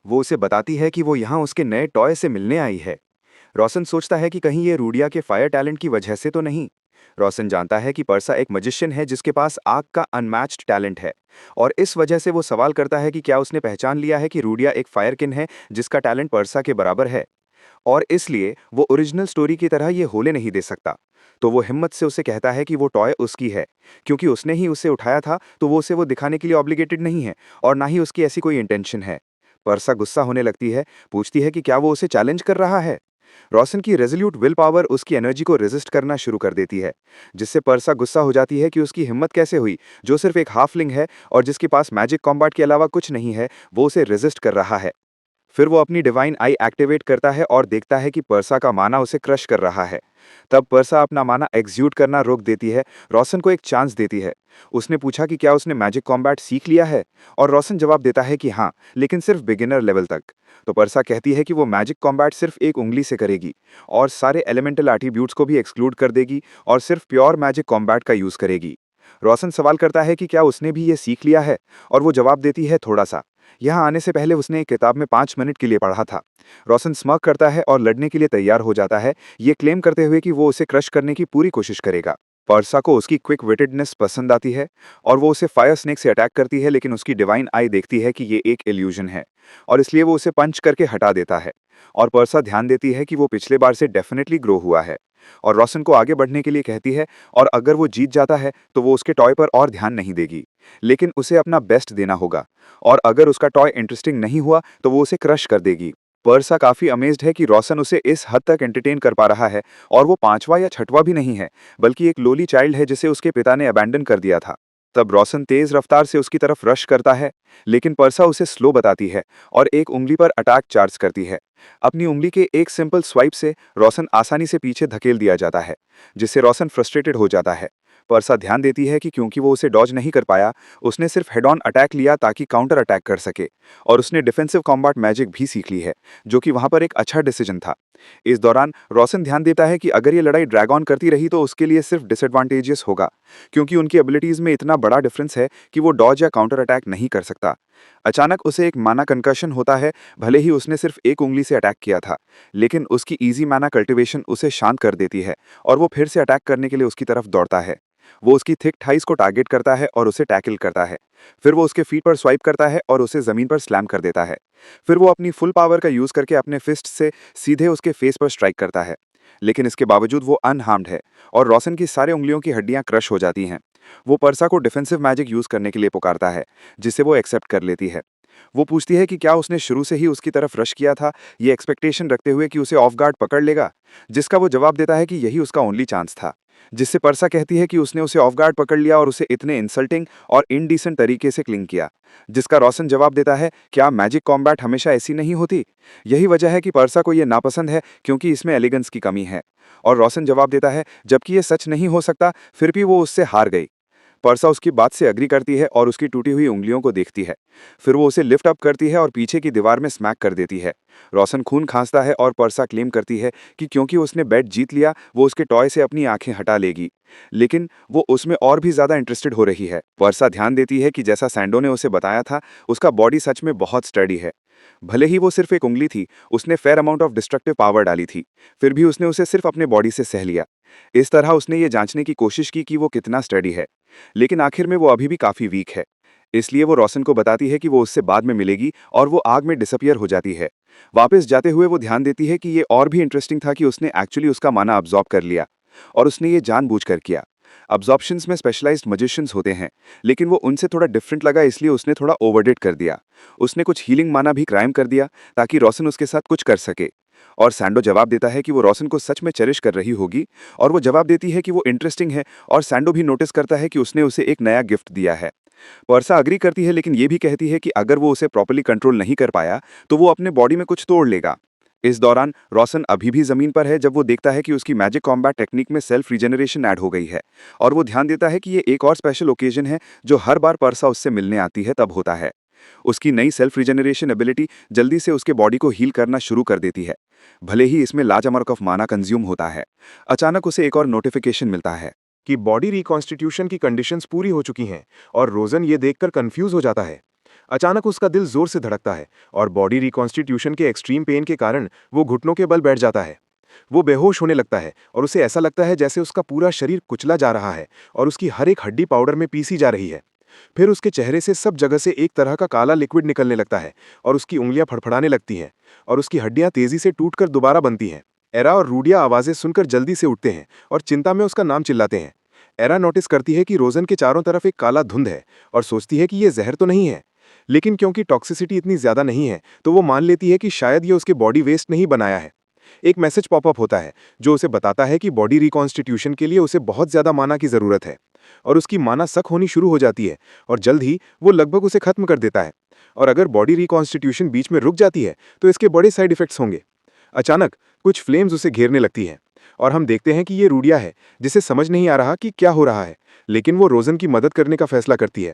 वो उसे बताती है कि वो यहाँ उसके नए टॉय से मिलने आई है। रोशन सोचता है कि कहीं ये रूडिया के फायर टैलेंट की वजह से तो नहीं। रोशन जानता है कि पर्सा एक मजिशियन है जिसके पास आग का अनमैच्ड टैलेंट है, और इस वजह से वो सवाल करता है कि क्या उसने पहचान लिया है कि रूडिया एक फायरकिन है जिसका टैलेंट पर्सा के बराबर है, और इसलिए वो ओरिजिनल स्टोरी की तरह ये होले नहीं दे सकता। तो वो हिम्मत से उसे कहता है कि वो टॉय उसकी है, क्योंकि उसने ही उसे उठाया था, तो वो उसे वो दिखाने के लिए ऑब्लिगेटेड नहीं है, और ना ही उसकी ऐसी कोई इंटेंशन है। पर्सा गुस्सा होने लगती है, पूछती है कि क्या वो उसे चैलेंज कर रहा है। रोशन की रेजोल्यूट विल पावर उसकी एनर्जी को रेजिस्ट करना शुरू कर देती है, जिससे पर्सा गुस्सा हो जाती है कि उसकी हिम्मत कैसे हुई, जो सिर्फ एक हाफलिंग है और जिसके पास मैजिक कॉम्बैट के अलावा कुछ नहीं है, वो उसे रेजिस्ट कर रहा है। फिर वो अपनी डिवाइन आई एक्टिवेट करता है और देखता है कि पर्सा का माना उसे क्रश कर रहा है। तब पर्सा अपना माना एग्जीक्यूट करना रोक देती है, रोशन को एक चांस देती है। उसने पूछा कि क्या उसने मैजिक कॉम्बैट सीख लिया है, और रोशन जवाब देता है कि हाँ, लेकिन सिर्फ बिगिनर लेवल तक। तो पर्सा कहती है कि वो मैजिक कॉम्बैट सिर्फ एक उंगली से करेगी, और सारे एलिमेंटल एट्रीब्यूट्स को भी एक्सक्लूड कर देगी, और सिर्फ प्योर मैजिक कॉम्बैट का यूज करेगी। रोशन सवाल करता है कि क्या उसने भी ये सीख लिया है, और वो जवाब देती है थोड़ा सा। यहाँ आने से पहले उसने एक किताब में 5 मिनट के लिए पढ़ा था। रोशन स्मग करता है और लड़ने के लिए तैयार हो जाता है, ये क्लेम करते हुए कि वो उसे क्रश करने की पूरी कोशिश करेगा। पर्सा को उसकी क्विक विटेडनेस पसंद आती है, और वो उसे फायर स्नेक से अटैक करती है, लेकिन उसकी डिवाइन आई देखती है कि ये एक इल्यूजन है, और इसलिए वो उसे पंच करके हटा देता है। और पर्सा ध्यान देती है कि वो पिछले बार से डेफिनेटली ग्रो हुआ है, और रोशन को आगे बढ़ने के लिए कहती है, और अगर वो जीत जाता है तो वो उसके टॉय पर और ध्यान नहीं देगी, लेकिन उसे अपना बेस्ट देना होगा, और अगर उसका टॉय इंटरेस्टिंग नहीं हुआ तो वो उसे क्रश कर देगी। पर्सा काफी अमेज्ड है कि रोशन उसे इस हद तक एंटरटेन कर पा रहा है, और वो पांचवा या छठवा भी नहीं है, बल्कि एक लोली चाइल्ड है जिसे उसके पिता ने अबैंडन कर दिया था। तब रोशन तेज रफ्तार से उसकी तरफ रश करता है, लेकिन पर्सा उसे स्लो बताती है और एक उंगली पर अटैक चार्ज करती है। अपनी उंगली के एक सिंपल स्वाइप से रोशन आसानी से पीछे धकेल दिया जाता है, जिससे रोशन फ्रस्ट्रेटेड हो जाता है। पर्सा ध्यान देती है कि क्योंकि वो उसे डॉज नहीं कर पाया, उसने सिर्फ हेड ऑन अटैक लिया ताकि काउंटर अटैक कर सके, और उसने डिफेंसिव कॉम्बैट मैजिक भी सीख ली है, जो कि वहां पर एक अच्छा डिसीजन था। इस दौरान रोशन ध्यान देता है कि अगर ये लड़ाई ड्रैग ऑन करती रही तो उसके लिए सिर्फ डिसएडवांटेजियस होगा, क्योंकि उनकी एबिलिटीज में इतना बड़ा डिफरेंस है कि वो डॉज या काउंटर अटैक नहीं कर सकता। अचानक उसे एक माना कंकशन होता है, भले ही उसने सिर्फ एक उंगली से अटैक किया था, लेकिन उसकी इजी माना कल्टिवेशन उसे शांत कर देती है, और वो फिर से अटैक करने के लिए उसकी तरफ दौड़ता है। वो उसकी थिक थाइस को टारगेट करता है और उसे टैकल करता है। फिर वो उसके फीट पर स्वाइप करता है और उसे जमीन पर स्लैम कर देता है। फिर वो अपनी फुल पावर का यूज करके अपने फिस्ट से सीधे उसके फेस पर स्ट्राइक करता है, लेकिन इसके बावजूद वो अनहार्म्ड है, और रोशन की सारे उंगलियों की हड्डियां क्रश हो जाती हैं। वो पर्सा को डिफेंसिव मैजिक यूज करने के लिए पुकारता है, जिसे वो एक्सेप्ट कर लेती है। वो पूछती है कि क्या उसने शुरू से ही उसकी तरफ रश किया था, ये एक्सपेक्टेशन रखते हुए कि उसे ऑफ गार्ड पकड़ लेगा, जिसका वो जवाब देता है कि यही उसका ओनली चांस था। जिससे पर्सा कहती है कि उसने उसे ऑफ गार्ड पकड़ लिया और उसे इतने इंसल्टिंग और इनडिसेंट तरीके से क्लिंग किया, जिसका रोशन जवाब देता है, क्या मैजिक कॉम्बैट हमेशा ऐसी नहीं होती? यही वजह है कि पर्सा को यह नापसंद है, क्योंकि इसमें एलिगेंस की कमी है। और रोशन जवाब देता है, जबकि यह सच नहीं हो सकता, फिर भी वो उससे हार गई। पर्सा उसकी बात से एग्री करती है और उसकी टूटी हुई उंगलियों को देखती है। फिर वो उसे लिफ्ट अप करती है और पीछे की दीवार में स्मैक कर देती है। रोशन खून खांसता है और पर्सा क्लेम करती है कि क्योंकि उसने बेट जीत लिया, वो उसके टॉय से अपनी आंखें हटा लेगी, लेकिन वो उसमें और भी ज्यादा इंटरेस्टेड हो रही है। पर्सा ध्यान देती है कि जैसा सैंडो ने उसे बताया था, उसका बॉडी सच में बहुत स्टडी है। भले ही वो सिर्फ एक उंगली थी, उसने fair amount of destructive power डाली थी, फिर भी उसने उसे सिर्फ अपने बॉडी से सह लिया। इस तरह उसने ये जांचने की कोशिश की कि वो कितना स्टडी है, लेकिन आखिर में वो अभी भी काफी वीक है। इसलिए वो रोशन को बताती है कि वो उससे बाद में मिलेगी, और वो आग में डिसअपियर हो जाती है। वापस जाते हुए वो ध्यान देती है कि ये और भी इंटरेस्टिंग था कि उसने एक्चुअली उसका माना अब्जॉर्ब कर लिया, और उसने ये जानबूझकर किया। अब्जॉर्प्शंस में स्पेशलाइज्ड मजिशियंस होते हैं, लेकिन वो उनसे थोड़ा डिफरेंट लगा, इसलिए उसने थोड़ा ओवरडेट कर दिया। उसने कुछ हीलिंग माना भी क्राइम कर दिया, ताकि रोशन उसके साथ कुछ कर सके। और सैंडो जवाब देता है कि वो रोशन को सच में चेरिश कर रही होगी, और वो जवाब देती है कि वो इंटरेस्टिंग है, और सैंडो भी नोटिस करता है कि उसने उसे एक नया गिफ्ट दिया है। पर्सा अग्री करती है, लेकिन ये भी कहती है कि अगर वो उसे प्रॉपर्ली कंट्रोल नहीं कर पाया, तो वो अपने बॉडी में कुछ तोड़ लेगा। इस दौरान रोशन अभी भी जमीन पर है जब वो देखता है कि उसकी मैजिक कॉम्बैट टेक्निक में सेल्फ रिजेनरेशन ऐड हो गई है, और वो ध्यान देता है कि ये एक और स्पेशल ओकेजन है जो हर बार पर्सा उससे मिलने आती है तब होता है। उसकी नई सेल्फ रिजेनरेशन एबिलिटी जल्दी से उसके बॉडी को हील करना शुरू कर देती है, भले ही इसमें लार्ज अमाउंट ऑफ माना कंज्यूम होता है। अचानक उसे एक और नोटिफिकेशन मिलता है कि बॉडी रिकॉन्स्टिट्यूशन की कंडीशंस पूरी हो चुकी हैं, और रोजन ये देखकर कंफ्यूज हो जाता है। अचानक उसका दिल जोर से धड़कता है और बॉडी रिकॉन्स्टिट्यूशन के एक्सट्रीम पेन के कारण वो घुटनों के बल बैठ जाता है। वो बेहोश होने लगता है और उसे ऐसा लगता है जैसे उसका पूरा शरीर कुचला जा रहा है और उसकी हर एक हड्डी पाउडर में पीसी जा रही है। फिर उसके चेहरे से सब जगह से एक तरह का काला लिक्विड निकलने लगता है और उसकी उंगलियां फड़फड़ाने लगती हैं और उसकी हड्डियां तेजी से टूटकर दोबारा बनती हैं। एरा और रूडिया आवाजें सुनकर जल्दी से उठते हैं और चिंता में उसका नाम चिल्लाते हैं। एरा नोटिस करती है कि रोजन के चारों तरफ एक काला धुंध है और सोचती है कि ये जहर तो नहीं है। लेकिन क्योंकि टॉक्सिसिटी इतनी ज्यादा नहीं है तो वो मान लेती है कि शायद ये उसके बॉडी वेस्ट ने ही बनाया है। एक मैसेज पॉपअप होता है जो उसे बताता है कि बॉडी रिकॉन्स्टिट्यूशन के लिए उसे बहुत ज्यादा माना की जरूरत है और उसकी माना शक होनी शुरू हो जाती है और जल्द ही वो लगभग उसे खत्म कर देता है। और अगर बॉडी रिकॉन्स्टिट्यूशन बीच में रुक जाती है तो इसके बड़े साइड इफेक्ट्स होंगे। अचानक कुछ फ्लेम्स उसे घेरने लगती हैं और हम देखते हैं कि ये रूडिया है जिसे समझ नहीं आ रहा कि क्या हो रहा है, लेकिन वो रोजन की मदद करने का फैसला करती है।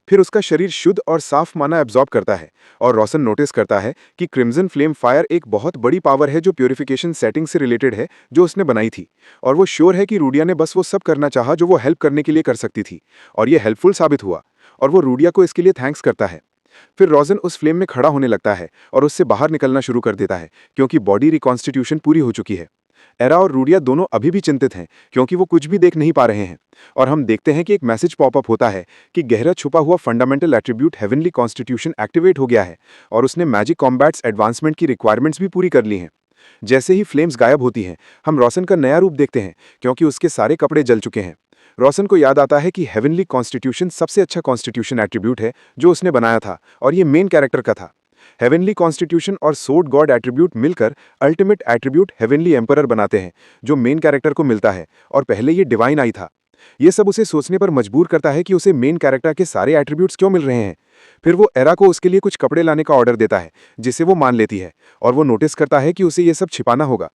फिर उसका शरीर शुद्ध और साफ माना एब्जॉर्ब करता है और रोशन नोटिस करता है कि क्रिम्सन फ्लेम फायर एक बहुत बड़ी पावर है जो प्योरिफिकेशन सेटिंग से रिलेटेड है जो उसने बनाई थी। और वो श्योर है कि रूडिया ने बस वो सब करना चाहा जो वो हेल्प करने के लिए कर सकती थी और ये हेल्पफुल साबित हुआ और वो रूडिया को इसके लिए थैंक्स करता है। फिर रोजन उस फ्लेम में खड़ा होने लगता है और उससे बाहर निकलना शुरू कर देता है क्योंकि बॉडी रिकॉन्स्टिट्यूशन पूरी हो चुकी है। एरा और रूडिया दोनों अभी भी चिंतित हैं क्योंकि वो कुछ भी देख नहीं पा रहे हैं। और हम देखते हैं कि एक मैसेज पॉपअप होता है कि गहरा छुपा हुआ fundamental attribute heavenly constitution activate हो गया है और उसने मैजिक कॉम्बैट्स एडवांसमेंट की रिक्वायरमेंट्स भी पूरी कर ली हैं। जैसे ही फ्लेम्स गायब होती हैं हम रोशन का नया रूप देखते हैं क्योंकि उसके सारे कपड़े जल चुके हैं। रोशन को याद आता है कि हेवनली कॉन्स्टिट्यूशन सबसे अच्छा कॉन्स्टिट्यूशन एट्रीब्यूट है जो उसने बनाया था और ये मेन कैरेक्टर का था। हेवनली कॉन्स्टिट्यूशन और सोर्ड गॉड एट्रीब्यूट मिलकर अल्टीमेट एट्रीब्यूट हेवनली एम्परर बनाते हैं जो मेन कैरेक्टर को मिलता है और पहले ये डिवाइन आई था। ये सब उसे सोचने पर मजबूर करता है कि उसे मेन कैरेक्टर के सारे एट्रीब्यूट्स क्यों मिल रहे हैं। फिर वो एरा को उसके लिए कुछ कपड़े लाने का ऑर्डर देता है जिसे वो मान लेती है और वो नोटिस करता है कि उसे ये सब छिपाना होगा।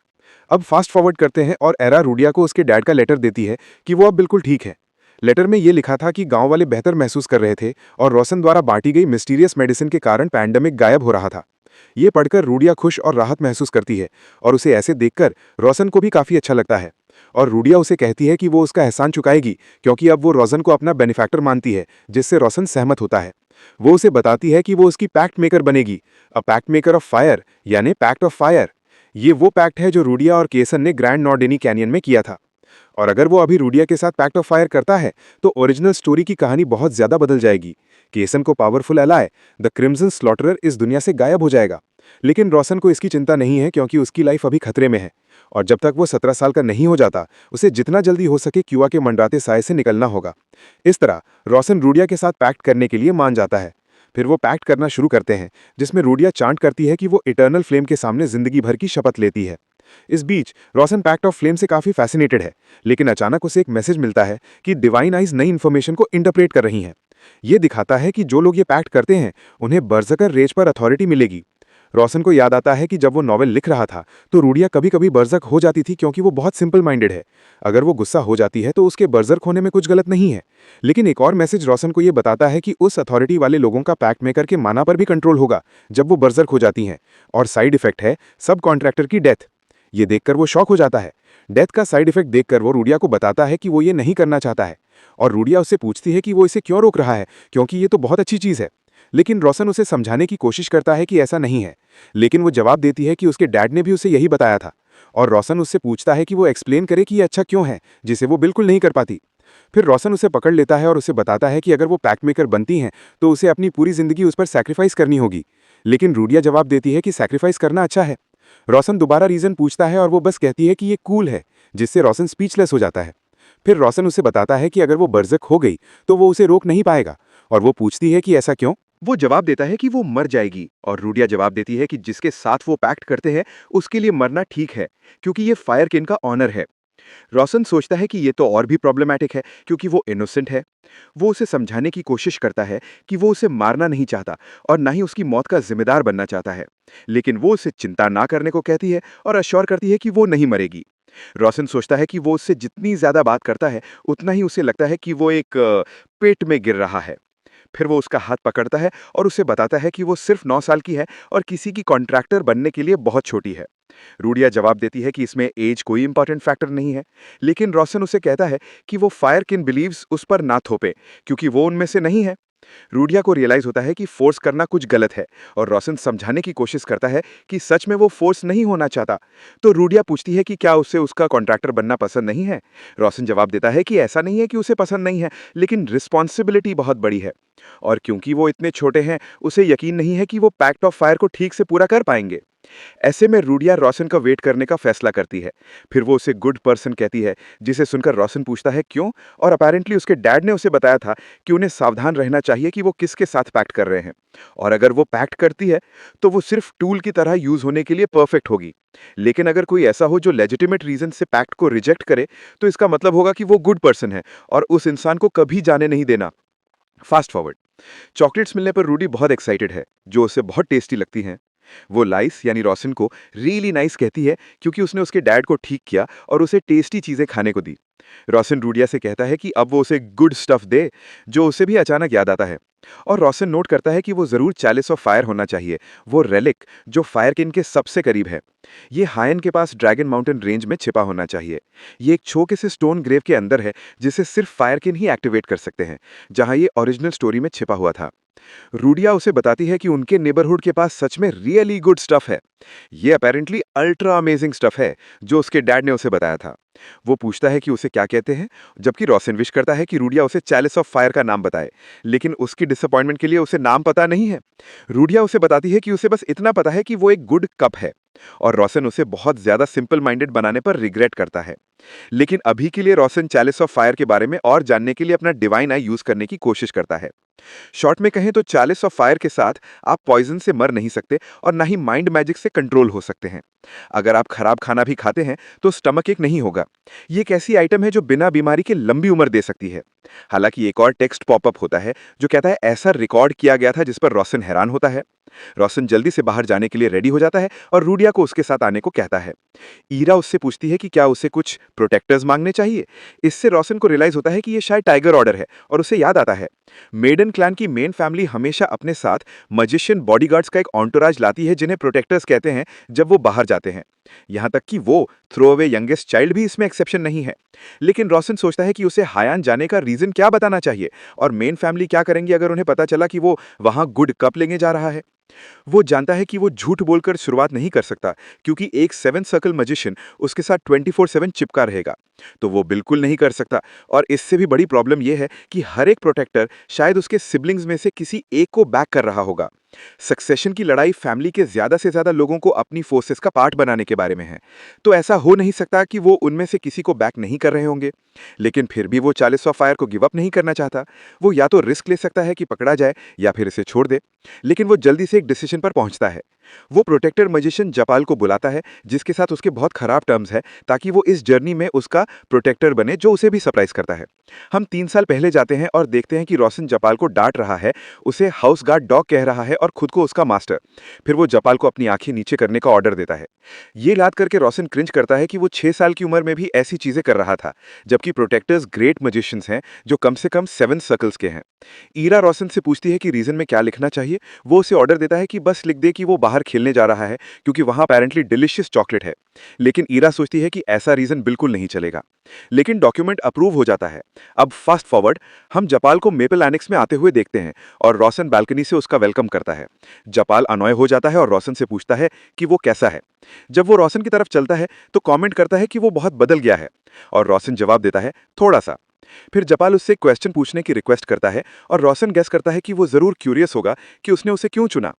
अब फास्ट फॉरवर्ड करते हैं और एरा रूडिया को उसके डैड का लेटर देती है कि वो अब बिल्कुल ठीक है। लेटर में ये लिखा था कि गांव वाले बेहतर महसूस कर रहे थे और रोशन द्वारा बांटी गई मिस्टीरियस मेडिसिन के कारण पैंडेमिक गायब हो रहा था। ये पढ़कर रूडिया खुश और राहत महसूस करती है और उसे ऐसे देखकर रोशन को भी काफी अच्छा लगता है। और रूडिया उसे कहती है कि वो उसका एहसान चुकाएगी क्योंकि अब वो रोशन को अपना बेनिफैक्टर मानती है, जिससे रोशन सहमत होता है। वो उसे बताती है कि वो उसकी पैक्ट मेकर बनेगी, a pact maker of fire यानी पैक्ट ऑफ फायर। ये वो पैक्ट है जो रूडिया और केसन ने ग्रैंड नॉर्डेनी कैनियन में किया था। और अगर वो अभी रूडिया के साथ पैक्ट ऑफ फायर करता है तो ओरिजिनल स्टोरी की कहानी बहुत ज्यादा बदल जाएगी। केसन को पावरफुल एलाय द क्रिम्सन स्लॉटरर इस दुनिया से गायब हो जाएगा। लेकिन रोशन को इसकी चिंता नहीं है क्योंकि उसकी लाइफ अभी खतरे में है और जब तक वो 17 साल का नहीं हो जाता उसे जितना जल्दी हो सके क्यूआ के मंडराते साए से निकलना होगा। इस तरह रोशन रूडिया के साथ पैक्ट करने के लिए मान जाता है। फिर वो पैक्ट करना शुरू करते हैं जिसमें रूडिया चांट करती है कि वो इटर्नल फ्लेम के सामने जिंदगी भर की शपथ लेती है। इस बीच रोशन पैक्ट ऑफ फ्लेम से काफी फैसिनेटेड है, लेकिन अचानक उसे एक मैसेज मिलता है कि डिवाइन आइज नई इन्फॉर्मेशन को इंटरप्रेट कर रही हैं। ये दिखाता है कि जो लोग ये पैक्ट करते हैं उन्हें बर्जकर रेज पर अथॉरिटी मिलेगी। रोशन को याद आता है कि जब वो नॉवेल लिख रहा था तो रूडिया कभी कभी बर्जक हो जाती थी क्योंकि वो बहुत सिंपल माइंडेड है। अगर वो गुस्सा हो जाती है तो उसके बर्जक होने में कुछ गलत नहीं है। लेकिन एक और मैसेज रोशन को ये बताता है कि उस अथॉरिटी वाले लोगों का पैक्ट मेकर के माना पर भी कंट्रोल होगा जब वो बर्जक हो जाती हैं, और साइड इफेक्ट है सब कॉन्ट्रैक्टर की डेथ। ये देखकर वो शॉक हो जाता है। डेथ का साइड इफेक्ट देखकर वो रूडिया को बताता है कि वो ये नहीं करना चाहता है और रूडिया उससे पूछती है कि वो इसे क्यों रोक रहा है क्योंकि ये तो बहुत अच्छी चीज है। लेकिन रोशन उसे समझाने की कोशिश करता है कि ऐसा नहीं है, लेकिन वो जवाब देती है कि उसके डैड ने भी उसे यही बताया था। और रोशन उससे पूछता है कि वो एक्सप्लेन करे कि ये अच्छा क्यों है, जिसे वो बिल्कुल नहीं कर पाती। फिर रोशन उसे पकड़ लेता है और उसे बताता है कि अगर वो पैक्ट मेकर बनती हैं तो उसे अपनी पूरी जिंदगी उस पर सैक्रिफाइस करनी होगी। लेकिन रूडिया जवाब देती है कि सैक्रिफाइस करना अच्छा है। रोशन दोबारा रीजन पूछता है और वो बस कहती है कि ये कूल है, जिससे रोशन स्पीचलेस हो जाता है। फिर रोशन उसे बताता है कि अगर वो बर्जक हो गई तो वो उसे रोक नहीं पाएगा और वो पूछती है कि ऐसा क्यों। वो जवाब देता है कि वो मर जाएगी और रूडिया जवाब देती है कि जिसके साथ वो पैक्ट करते हैं उसके लिए मरना ठीक है क्योंकि ये फायर किन का ऑनर है। रोशन सोचता है कि ये तो और भी प्रॉब्लमैटिक है क्योंकि वो इनोसेंट है। वो उसे समझाने की कोशिश करता है कि वो उसे मारना नहीं चाहता और ना ही उसकी मौत का जिम्मेदार बनना चाहता है, लेकिन वो उसे चिंता ना करने को कहती है और अश्योर करती है कि वो नहीं मरेगी। रोशन सोचता है कि वो उससे जितनी ज्यादा बात करता है उतना ही उसे लगता है कि वो एक पेट में गिर रहा है। फिर वो उसका हाथ पकड़ता है और उसे बताता है कि वो सिर्फ 9 साल की है और किसी की कॉन्ट्रैक्टर बनने के लिए बहुत छोटी है। रूडिया जवाब देती है कि इसमें एज कोई इंपॉर्टेंट फैक्टर नहीं है, लेकिन रोशन उसे कहता है कि वो फायर किन बिलीव्स उस पर ना थोपे क्योंकि वो उनमें से नहीं है। रूडिया को रियलाइज होता है कि फोर्स करना कुछ गलत है और रोशन समझाने की कोशिश करता है कि सच में वो फोर्स नहीं होना चाहता। तो रूडिया पूछती है कि क्या उसे उसका कॉन्ट्रैक्टर बनना पसंद नहीं है। रोशन जवाब देता है कि ऐसा नहीं है कि उसे पसंद नहीं है, लेकिन रिस्पॉन्सिबिलिटी बहुत बड़ी है और क्योंकि वो इतने छोटे हैं उसे यकीन नहीं है कि वो पैक्ट ऑफ फायर को ठीक से पूरा कर पाएंगे। ऐसे में रूडिया रोशन का वेट करने का फैसला करती है। फिर वो उसे गुड पर्सन कहती है, जिसे सुनकर रोशन पूछता है क्यों, और अपेरेंटली उसके डैड ने उसे बताया था कि उन्हें सावधान रहना चाहिए कि वो किसके साथ पैक्ट कर रहे हैं, और अगर वो पैक्ट करती है तो वो सिर्फ टूल की तरह यूज होने के लिए परफेक्ट होगी। लेकिन अगर कोई ऐसा हो जो लेजिटिमेट रीजन से पैक्ट को रिजेक्ट करे, तो इसका मतलब होगा कि वो गुड पर्सन है और उस इंसान को कभी जाने नहीं देना। फास्ट फॉरवर्ड, चॉकलेट्स मिलने पर रूडी बहुत एक्साइटेड है, जो उसे बहुत टेस्टी लगती हैं। वो लाइस यानी रोशन को रियली नाइस कहती है क्योंकि उसने उसके डैड को ठीक किया और उसे टेस्टी चीजें खाने को दी। रोशन रूडिया से कहता है कि अब वो उसे गुड स्टफ दे, जो उसे भी अचानक याद आता है। और रोशन नोट करता है कि वो जरूर चैलिस ऑफ फायर होना चाहिए, वो रेलिक जो फायर किन के सबसे करीब है। ये हायन के पास ड्रैगन माउंटेन रेंज में छिपा होना चाहिए। ये एक छोटे से स्टोन ग्रेव के अंदर है, जिसे सिर्फ फायर किन ही एक्टिवेट कर सकते हैं, जहां ये ओरिजिनल स्टोरी में छिपा हुआ था। रूडिया उसे बताती है कि उनके नेबरहुड के पास सच में रियली गुड स्टफ है। ये अपेरेंटली अल्ट्रा अमेजिंग स्टफ है, जो उसके डैड ने उसे बताया था। वो पूछता है कि उसे क्या कहते हैं, जबकि रोशन विश करता है कि रूडिया उसे चैलिस ऑफ फायर का नाम बताए, लेकिन उसकी डिसअपॉइंटमेंट के लिए उसे नाम पता नहीं है। रूडिया उसे बताती है कि उसे बस इतना पता है कि वो एक गुड कप है, और रोशन उसे बहुत ज्यादा सिंपल माइंडेड बनाने पर रिग्रेट करता है। लेकिन अभी के लिए रोशन चैलिस ऑफ फायर के बारे में और जानने के लिए अपना डिवाइन आई यूज करने की कोशिश करता है। शॉर्ट में कहें तो चैलिस ऑफ फायर के साथ आप पॉइजन से मर नहीं सकते और ना ही माइंड मैजिक से कंट्रोल हो सकते हैं। अगर आप खराब खाना भी खाते हैं तो स्टमक एक नहीं होगा। ये एक ऐसी आइटम है जो बिना बीमारी के लंबी उम्र दे सकती है। हालांकि एक और टेक्स्ट पॉपअप होता है जो कहता है ऐसा रिकॉर्ड किया गया था, जिस पर रोशन हैरान होता है। रोशन जल्दी से बाहर जाने के लिए रेडी हो जाता है और रूडिया को उसके साथ आने को कहता है। ईरा उससे पूछती है कि क्या उसे कुछ प्रोटेक्टर्स मांगने चाहिए। इससे रोशन को रियलाइज होता है कि ये शायद टाइगर ऑर्डर है, और उसे याद आता है मेडन क्लैन की मेन फैमिली हमेशा अपने साथ मजिशियन बॉडीगार्ड्स का एक ऑन्टोराज लाती है, जिन्हें प्रोटेक्टर्स कहते हैं जब वो बाहर जाते हैं। यहां तक कि वो थ्रो अवे यंगेस्ट चाइल्ड भी इसमें एक्सेप्शन नहीं है। लेकिन रोशन सोचता है कि उसे हायान जाने का रीजन क्या बताना चाहिए, और मेन फैमिली क्या करेंगी अगर उन्हें पता चला कि वो वहां गुड कप लेने जा रहा है। वो जानता है कि वो झूठ बोलकर शुरुआत नहीं कर सकता, क्योंकि एक सेवन सर्कल मजिशियन उसके साथ 24/7 चिपका रहेगा, तो वो बिल्कुल नहीं कर सकता। और इससे भी बड़ी प्रॉब्लम यह है कि हर एक प्रोटेक्टर शायद उसके सिबलिंग्स में से किसी एक को बैक कर रहा होगा। सक्सेशन की लड़ाई फैमिली के ज्यादा से ज्यादा लोगों को अपनी फोर्सेस का पार्ट बनाने के बारे में है, तो ऐसा हो नहीं सकता कि वो उनमें से किसी को बैक नहीं कर रहे होंगे। लेकिन फिर भी वो चैलिस ऑफ फायर को गिव अप नहीं करना चाहता। वो या तो रिस्क ले सकता है कि पकड़ा जाए, या फिर इसे छोड़ दे। लेकिन वो जल्दी से एक डिसीजन पर पहुंचता है। वो प्रोटेक्टर मजिशियन जपाल को बुलाता है, जिसके साथ उसके बहुत खराब टर्म्स है, ताकि वो इस जर्नी में उसका प्रोटेक्टर बने, जो उसे भी सरप्राइज करता है। हम 3 साल पहले जाते हैं और देखते हैं कि रोशन जपाल को डांट रहा है, उसे हाउस गार्ड डॉग कह रहा है और खुद को उसका मास्टर। फिर वो जपाल को अपनी आंखें नीचे करने का ऑर्डर देता है। ये याद करके रोशन क्रिंज करता है कि वो 6 साल की उम्र में भी ऐसी चीजें कर रहा था, जबकि प्रोटेक्टर्स ग्रेट मजिशियंस हैं जो कम से कम 7 सर्कल्स के हैं। ईरा रोशन से पूछती है कि रीजन में क्या लिखना चाहिए। वो उसे ऑर्डर देता है कि बस लिख दे कि वो बाहर खेलने जा रहा है, क्योंकि वहां अपेरेंटली डिलिशियस चॉकलेट है। लेकिन ईरा सोचती है कि ऐसा रीजन बिल्कुल नहीं चलेगा। लेकिन डॉक्यूमेंट अप्रूव हो जाता है। अब फास्ट फॉरवर्ड, हम जपाल को मेपल एनेक्स में आते हुए देखते हैं और रोशन बालकनी से उसका वेलकम करता है। जपाल अनॉय हो जाता है और रोशन से पूछता है कि वो कैसा है। जब वो रोशन की तरफ चलता है तो कमेंट करता है कि वो बहुत बदल गया है, और रोशन जवाब देता है थोड़ा सा। फिर जपाल उससे क्वेश्चन पूछने की रिक्वेस्ट करता है और रोशन गेस करता है कि वो जरूर क्यूरियस होगा कि उसने उसे क्यों चुना।